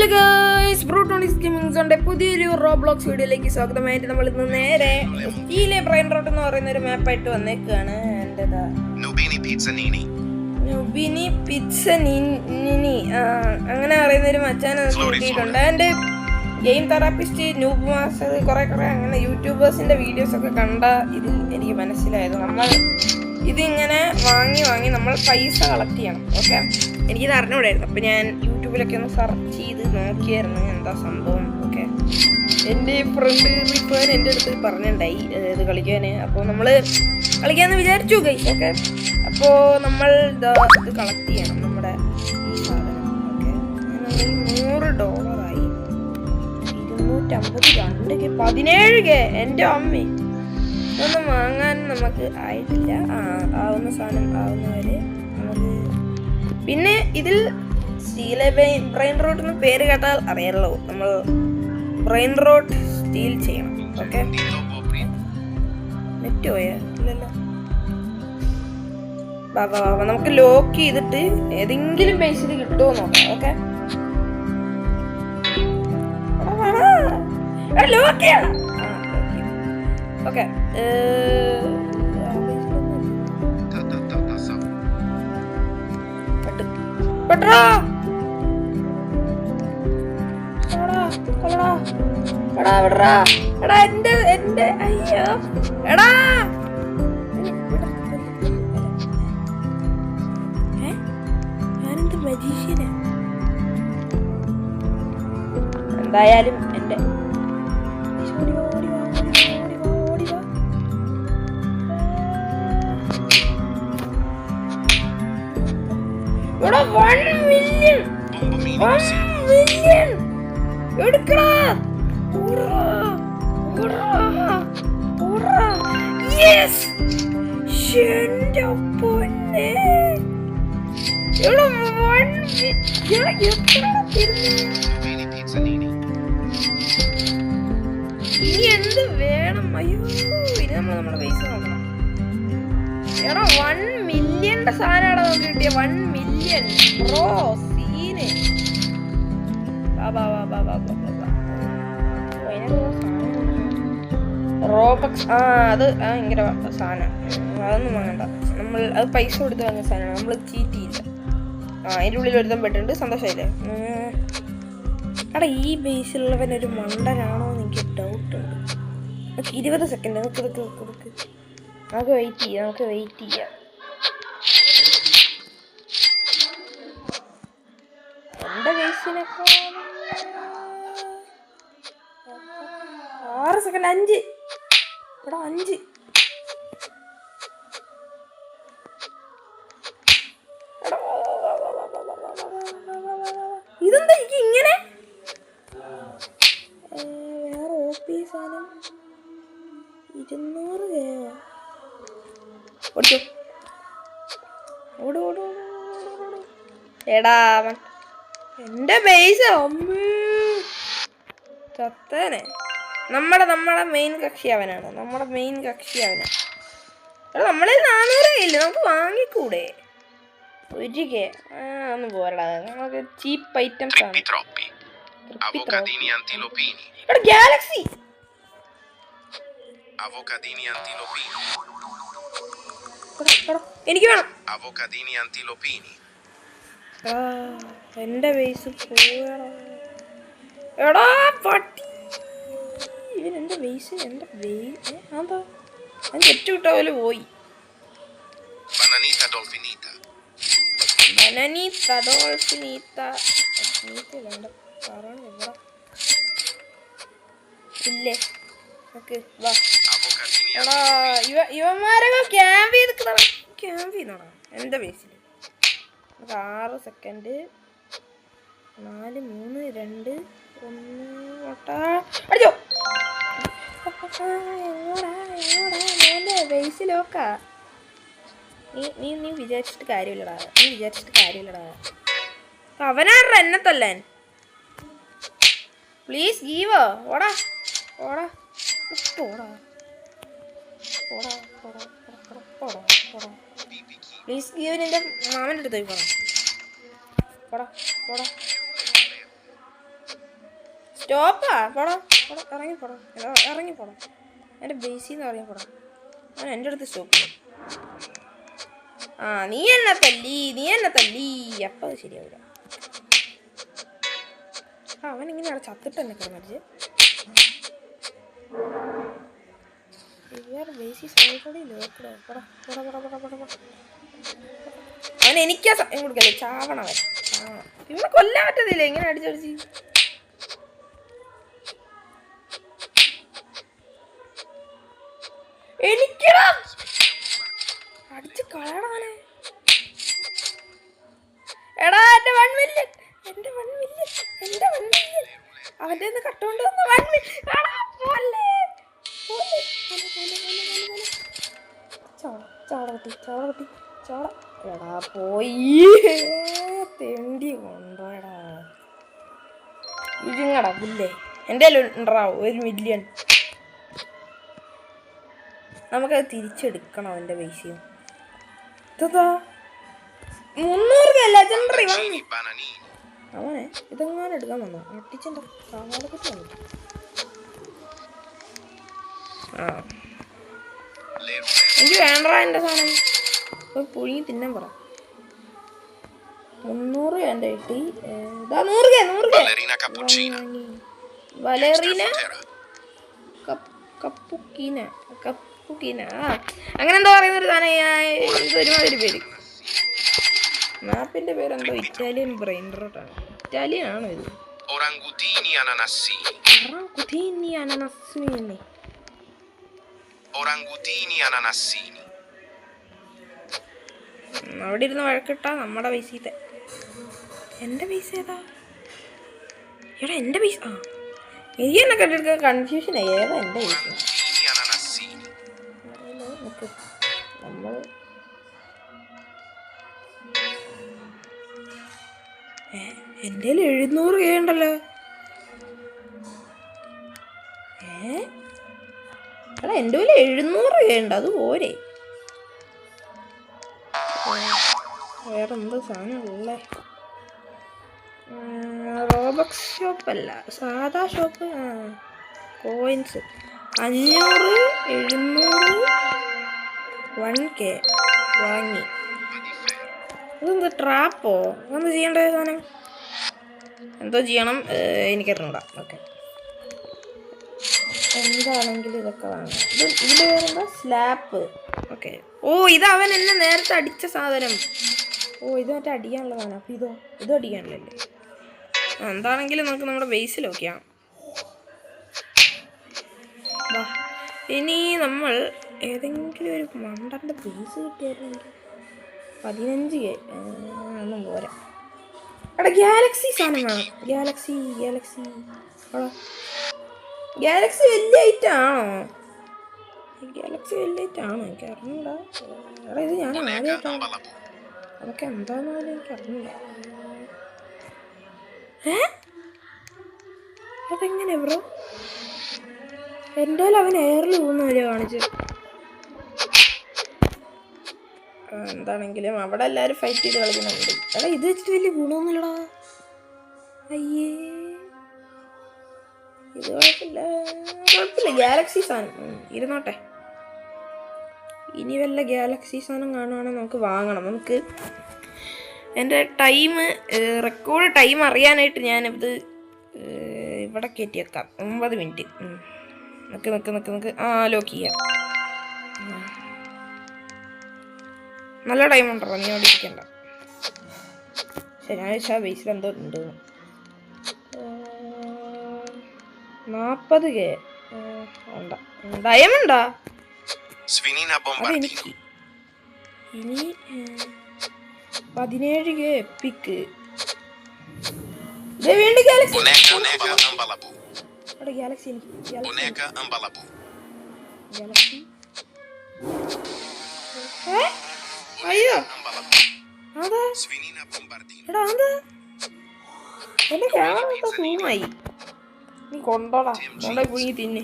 Hello guys, ബ്രൂട്ടോണിസ് gaming സോണിന്റെ പുതിയൊരു Roblox വീഡിയോയിലേക്ക് സ്വാഗതമായിട്ട് നമ്മൾ ഇന്ന് നേരെ സ്റ്റീലെ ബ്രെയിൻ റോട്ട് എന്ന് പറയുന്ന ഒരു മാപ്പായിട്ട് വന്നേക്കാണ്. എന്റേതാ നുബിനി പിസ്സ നിനി അങ്ങനെ പറയുന്ന ഒരു മച്ചാനെ കിട്ടിയിട്ടുണ്ട്. എൻ്റെ ഗെയിം തെറാപ്പിസ്റ്റ് നൂബ് മാസ്റ്റർ കുറെ അങ്ങനെ യൂട്യൂബേഴ്സിന്റെ വീഡിയോസ് ഒക്കെ കണ്ട ഇതിൽ എനിക്ക് മനസ്സിലായത് നമ്മൾ ഇതിങ്ങനെ വാങ്ങി നമ്മൾ പൈസ കളക്ട് ചെയ്യണം. ഓക്കെ, എനിക്കിത് അറിഞ്ഞുകൂടായിരുന്നു. അപ്പം ഞാൻ യൂട്യൂബിലൊക്കെ ഒന്ന് സെർച്ച് ചെയ്ത് നോക്കിയായിരുന്നു എന്താ സംഭവം. ഓക്കെ, എൻ്റെ ഫ്രണ്ട് റിപ്പേൻ എൻ്റെ അടുത്ത് പറഞ്ഞിട്ടുണ്ടായി ഇത് കളിക്കാൻ. അപ്പോൾ നമ്മൾ കളിക്കാമെന്ന് വിചാരിച്ചു ഗൈസ്. ഓക്കെ, അപ്പോൾ നമ്മൾ ഇത് കളക്ട് ചെയ്യണം നമ്മുടെ ഈ സാധനം. ഓക്കെ, $100 252 17 എൻ്റെ അമ്മ ഇതൊന്നും വാങ്ങാൻ നമുക്ക് ആയിട്ടില്ല. ആവുന്ന സാധനം ആവുന്നവരെ നമുക്ക്. പിന്നെ ഇതിൽ സ്റ്റീലെ ബ്രെയിൻ റോട്ട് എന്ന് പേര് കേട്ടാൽ അറിയാമല്ലോ, നമ്മൾ ബ്രെയിൻ റോട്ട് സ്റ്റീൽ ചെയ്യണം. ഓക്കെ, നെറ്റ് പോയാ ഇല്ലല്ലോ. ബാബാ നമുക്ക് ലോക്ക് ചെയ്തിട്ട് ഏതെങ്കിലും ബേസിൽ കിട്ടുമോ നോക്കാം. ഓക്കെ, ലോക്ക് ചെയ്യണം. ഓക്കെ, എന്റെ അയ്യോ എടാ, ഞാനെന്ത് മജീഷ്യനാ. എന്തായാലും എന്റെ ഇവിടെ 1 മില്യൺ എടുക്കടാ. ഇനി എന്ത് വേണം? അയ്യോ, ഇനി നമ്മുടെ പൈസ നോക്കണം. എടാ 1 മില്യന്റെ സാധനമാണ് നമുക്ക് കിട്ടിയ. 1 മില്യൺ ബ്രോ സീന്. റോബക്സ് അത് ഭയങ്കര സാധനം. അതൊന്നും വാങ്ങണ്ട, നമ്മൾ അത് പൈസ കൊടുത്ത് വാങ്ങിയ സാധനമാണ്. നമ്മൾ ചീറ്റ് ചെയ്യില്ല. അതിൻ്റെ ഉള്ളിൽ ഒരുത്തം പെട്ടിട്ടുണ്ട്. സന്തോഷമായില്ലേ? എടാ, ഈ ബേസിലുള്ളവനൊരു മണ്ടനാണോ എന്ന് എനിക്ക് ഡൗട്ടുണ്ട്. 20 സെക്കൻഡ് നമുക്ക് വെയിറ്റ് ചെയ്യാം. എൻ്റെ ബേസിനൊക്കെ 6 സെക്കൻഡ്. 5 എടാ 5. ഇതെന്താ എനിക്ക് ഇങ്ങനെ? വേറെ ഓപ്പി സാധനം 200 ഓടിച്ചോ. ഓട്. എടാ എൻ്റെ ബേസ് ചത്തേനെ. നമ്മുടെ മെയിൻ കക്ഷി അവനാണ്. എടാ നമ്മളിൽ 400 ഇല്ല, നമുക്ക് വാങ്ങിക്കൂടെ? 1K ഒന്നും പോരടാ, നമുക്ക് ചീപ്പ് ഐറ്റംസ് ആണ്. എടാ ഗാലക്സി എനിക്ക് വേണം. എന്റെ ബേസ് എടാ പട്ടി. ഇവനെന്റെ ബേസ് അതാ തെറ്റ് കിട്ടാ പോലെ പോയി. ഇല്ലേ ഓക്കെ വാ. എടാ ഇവന്മാരൊക്കെ ക്യാമ്പ് ചെയ്തോടാ എൻ്റെ ബേസിൽ. 6 സെക്കൻഡ്. 4 3 2 1 അടിച്ചോ. ബേസിലോക്കാ. നീ വിചാരിച്ചിട്ട് കാര്യമില്ലടാ. അവനാരുടെ എന്നെ തല്ലാൻ. Please give. ഓടാ പ്ലീസ് ഗീവ്. നിന്റെ മാമൻ്റെ അടുത്ത് പോയി പോടാ. സ്റ്റോപ്പാ പോടാ ഇറങ്ങിപ്പോടാ ഇറങ്ങിപ്പോടാ. എൻ്റെ ബേസിൽ നിന്ന് ഇറങ്ങിപ്പോടാ. അവൻ എൻ്റെ അടുത്ത് സ്റ്റോപ്പ്. ആ നീ എന്നെ തല്ലി അപ്പം അത് ശരിയാവില്ല. അവൻ ഇങ്ങനെയാണ് ചത്തിട്ട് എന്നെ കിടന്നിട്ട്. അവൻ എനിക്കാ സമയം കൊടുക്കല്ലേ. ചാവണവൻ ഇവിടെ കൊല്ലാൻ പറ്റത്തില്ല. ഇങ്ങനെ അടിച്ചടിച്ച് എനിക്കടാ അടിച്ച് കളയണവനെ. എടാ എൻ്റെ 1 മില്യൺ അവൻ്റെ നിന്ന് കട്ടുകൊണ്ട് വന്ന 1 മില്യൺ. ചോള എടാ പോയി തെണ്ടി കൊണ്ടോടാ. ഇരുങ്ങടാ പുല്ലേ. എൻ്റെ ഉണ്ടാ 1 മില്യൺ. നമുക്കത് തിരിച്ചെടുക്കണം. അവൻ്റെ പൈസയും 300 ലെജൻഡറി വാങ്ങി. അവനെ ഇതെങ്ങാനും എടുക്കാൻ വന്നോ? അട്ടിച്ചെൻ്റെ കാവാലൊക്കെ വന്നു. എനിക്ക് വേണ്ടടാ എൻ്റെ സാധനം. പോയി പുഴുങ്ങി തിന്നാൻ പറ. 300 എൻ്റെ കിട്ടി. 100 വലേറീന കപ്പുക്കീന അങ്ങനെ എന്തോ പറയുന്നൊരു സാധനം. ഒരുമാതിരി പേര്. മാപ്പിന്റെ പേരെന്തോ ഇറ്റാലിയൻ ബ്രെയിൻ റോട്ടാണ്. ഇറ്റാലിയൻ ആണോ ഇത്? Orangutini ananassini. അവിടെ ഇരുന്ന് വഴക്കിട്ടാ നമ്മുടെ പൈസ. എൻ്റെ പൈസ ഏതാ? എടാ എൻ്റെ പൈസ. എനിക്ക് എന്നെ കണ്ടെടുക്കാൻ കൺഫ്യൂഷൻ. ഏതാ എൻ്റെ പൈസ? നമ്മൾ എൻ്റെ 700 ഉണ്ടല്ലോ. എടാ എൻ്റെ 700 ഉണ്ട്. അത് പോരെ. വേറെന്ത് സാധനമുള്ളേ? റോബക്സ് ഷോപ്പല്ല, സാധാ ഷോപ്പ്. കോയിൻസ് 500 700 1K വാങ്ങി. ഇതെന്ത് ട്രാപ്പോ? എന്താ ചെയ്യേണ്ടത് സാധനം? എന്തോ ചെയ്യണം, എനിക്കറിഞ്ഞൂടാ. ഓക്കെ, എന്താണെങ്കിലും ഇതൊക്കെ വാങ്ങാം. ഇതിൻ്റെ പേരെന്താ? സ്ലാപ്പ്. ഓക്കെ. ഓ, ഇത് അവൻ എന്നെ നേരത്തെ അടിച്ച സാധനം. ഓ, ഇത് മറ്റേ അടിക്കാനുള്ളതാണ്. അപ്പോൾ ഇതും അടിക്കാനുള്ളല്ലേ? എന്താണെങ്കിലും നമുക്ക് നമ്മുടെ ബേസിൽ നോക്കിയാം. ഇനി നമ്മൾ ഏതെങ്കിലും ഒരു മണ്ടൻ്റെ ബേസ് കിട്ടിയായിരുന്നെങ്കിൽ 15K ഒന്നും പോരാ. എടാ ഗാലക്സി സാധനം വേണം. ഗാലക്സി വലിയ ഐറ്റാണോ? എനിക്ക് അറിഞ്ഞൂടാ. എടാ ഇത് ഞാൻ ആദ്യമായിട്ടാണ്. അതൊക്കെ എന്താന്ന് പോലും എനിക്ക് അറിഞ്ഞൂടാ. അതെങ്ങനെ ബ്രോ? എൻ്റെ അവൻ എയറിൽ പോകുന്നവരെ കാണിച്ചു. എന്താണെങ്കിലും അവിടെ എല്ലാവരും ഫൈറ്റ് ചെയ്ത് കളിക്കുന്നുണ്ട്. എടാ ഇത് വെച്ചിട്ട് വലിയ ഗുണമൊന്നുമില്ലടാ. അയ്യേ, ഇത് കുഴപ്പമില്ല. ഗാലക്സി സാധനം ഇരുന്നോട്ടെ. ഇനി വല്ല ഗാലക്സി സാധനം കാണുവാണെങ്കിൽ നമുക്ക് വാങ്ങണം. നമുക്ക് എൻ്റെ റെക്കോർഡ് ടൈം അറിയാനായിട്ട് ഞാനിത് ഇവിടെ കയറ്റി വെക്കാം. 9 മിനിറ്റ്. നിക്ക്. ലോക്ക് ചെയ്യാം. നല്ല ടൈം ഉണ്ടോ? നീ അവിടെ ഇരിക്കണ്ട. ശനിയാഴ്ച ബേസിൽ എന്തോ ഉണ്ട്. 40K ഉണ്ട. ഡയമണ്ടാ അതെനിക്ക്. ഇനി 17K എപ്പിക്ക്. വീണ്ടും ഗാലക്സി. ഗാലക്സി അയ്യോ, അതാ എടാ, അത് എൻ്റെ ക്യാമറ സൂമായി. നീ കൊണ്ടോടാ, പോയി തിന്നെ.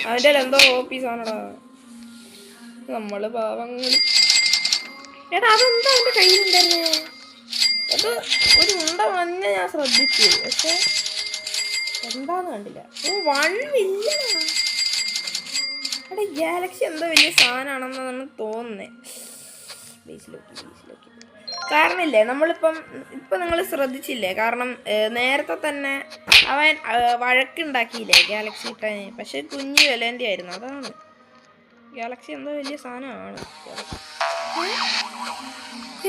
അതിൻ്റെ എന്തോ ഓഫീസാണടാ. നമ്മള് പാവങ്ങൾ. എടാ അതെന്താ എൻ്റെ കയ്യിലുണ്ടായിരുന്നേ? അത് ഒരു ഉണ്ട മഞ്ഞ ഞാൻ ശ്രദ്ധിച്ചു. പക്ഷെ എന്താന്ന് കണ്ടില്ല. ഓ 1 മില്യണാ. അവിടെ ഗാലക്സി എന്തോ വലിയ സാധനമാണെന്നാണ് തോന്നുന്നത്. ബേസിലോക്കി കാരണം ഇല്ലേ ഇപ്പം നിങ്ങൾ ശ്രദ്ധിച്ചില്ലേ, കാരണം നേരത്തെ തന്നെ അവൻ വഴക്കുണ്ടാക്കിയില്ലേ ഗാലക്സി ഇട്ടാൻ. പക്ഷെ കുഞ്ഞു വിലേൻ്റെ ആയിരുന്നു. അതാണ് ഗാലക്സി എന്തോ വലിയ സാധനമാണ്.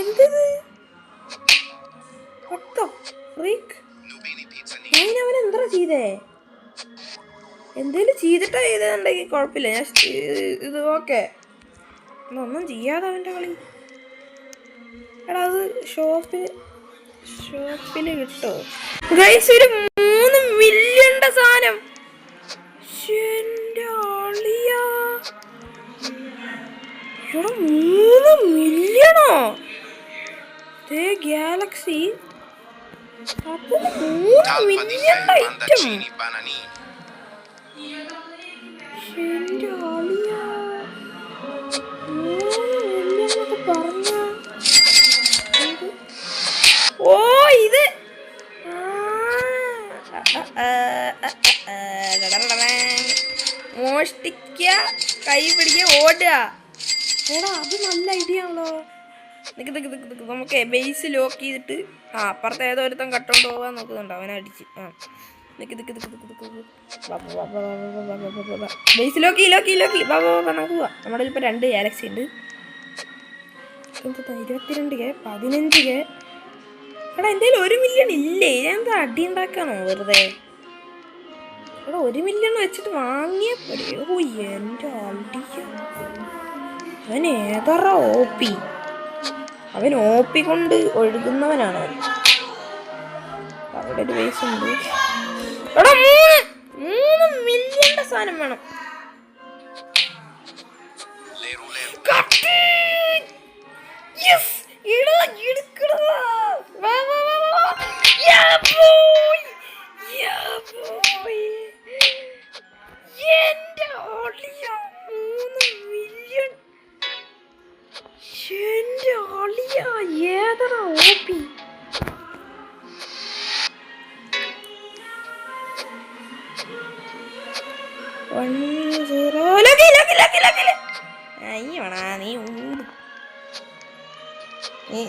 എന്തത് അവൻ എന്താ ചെയ്തേ? എന്തേലും ചെയ്തിട്ടാ ചെയ്തതുണ്ടെങ്കിൽ കുഴപ്പമില്ല, ഞാൻ ഇത് ഓക്കെ. ഒന്നും ചെയ്യാതെ അവൻ്റെ കളി. എടാ അത് ഷോപ്പില് കിട്ടോ ഗൈസ്? ഒരു 3 മില്യന്റെ സാധനം. എന്റെ ആളിയാ, ഇവിടെ 3 മില്യണോ? Galaxy 3 million item. എന്റെ ആളിയാ, 3 മില്യൺ എന്നൊക്കെ പറഞ്ഞ. ഓ ഇത് മോഷ്ടിക്ക, കൈ പിടിക്കുക, ഓടുക. എടാ അത് നല്ല ഐഡിയ ആണല്ലോ. നമുക്ക് ബേസ് ലോക്ക് ചെയ്തിട്ട് അപ്പുറത്തെ ഏതോ ഒരുത്തം കട്ടോണ്ട് പോകാൻ നോക്കുന്നുണ്ട്. അവനെ അടിച്ച് ബേസ് ലോക്കി നമുക്ക് പോവാം. നമ്മുടെ ഇപ്പൊ 2 ഗാലക്സി ഉണ്ട്. 22K 15K. എടാ എന്തായാലും 1 മില്യൺ ഇല്ലേ? ഞാൻ എന്താ അടി ഉണ്ടാക്കാനോ വെറുതെ? എടാ 1 മില്യൺ വെച്ചിട്ട് വാങ്ങിയാ പോരെ. ഓ എൻ്റെ അടിയ, അവൻ ഏതറ ഓപ്പി. അവൻ ഓപ്പി കൊണ്ട് ഒഴുകുന്നവനാണ്. അവിടെ ഒരു പൈസ ഉണ്ട്. എടാ 3 മില്യന്റെ സാധനം വേണം.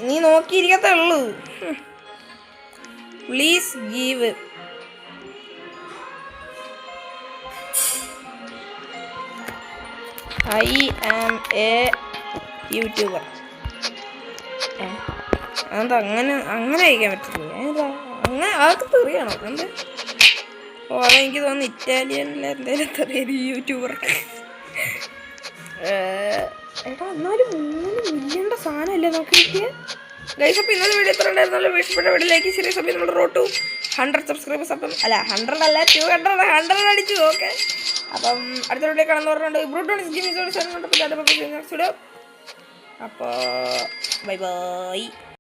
നീ നോക്കിയിരിക്കത്തേ ഉള്ളൂ. Please give. I am a YouTuber. അതെന്താ അങ്ങനെ അയക്കാൻ പറ്റില്ല? അങ്ങനെ അതൊക്കെ തെറിയണോ? എന്ത്? ഓ അതെനിക്ക് തോന്നുന്നു ഇറ്റാലിയനിലെ എന്തെങ്കിലും തെറിയത് യൂട്യൂബർ. എടാ എന്നാലും 3 മില്യന്റെ സാധനമല്ലേ നമുക്ക് കിട്ടിയ ഗൈസ്. അപ്പോൾ ഇന്നത്തെ വീഡിയോ എത്ര ഉണ്ടായിരുന്നല്ലോ? ഇഷ്ടപ്പെട്ട വീഡിയോയിലേക്ക് സീരീസ്. അപ്പോൾ നമ്മൾ റോഡ് ടു 100 സബ്സ്ക്രൈബേഴ്സ്. അപ്പം അല്ല 100 അല്ല 200 അടിച്ചു. ഓക്കെ, അപ്പം അടുത്ത വീഡിയോ കാണാൻ പറഞ്ഞിട്ടുണ്ട്. അപ്പോൾ ബൈ ബൈ.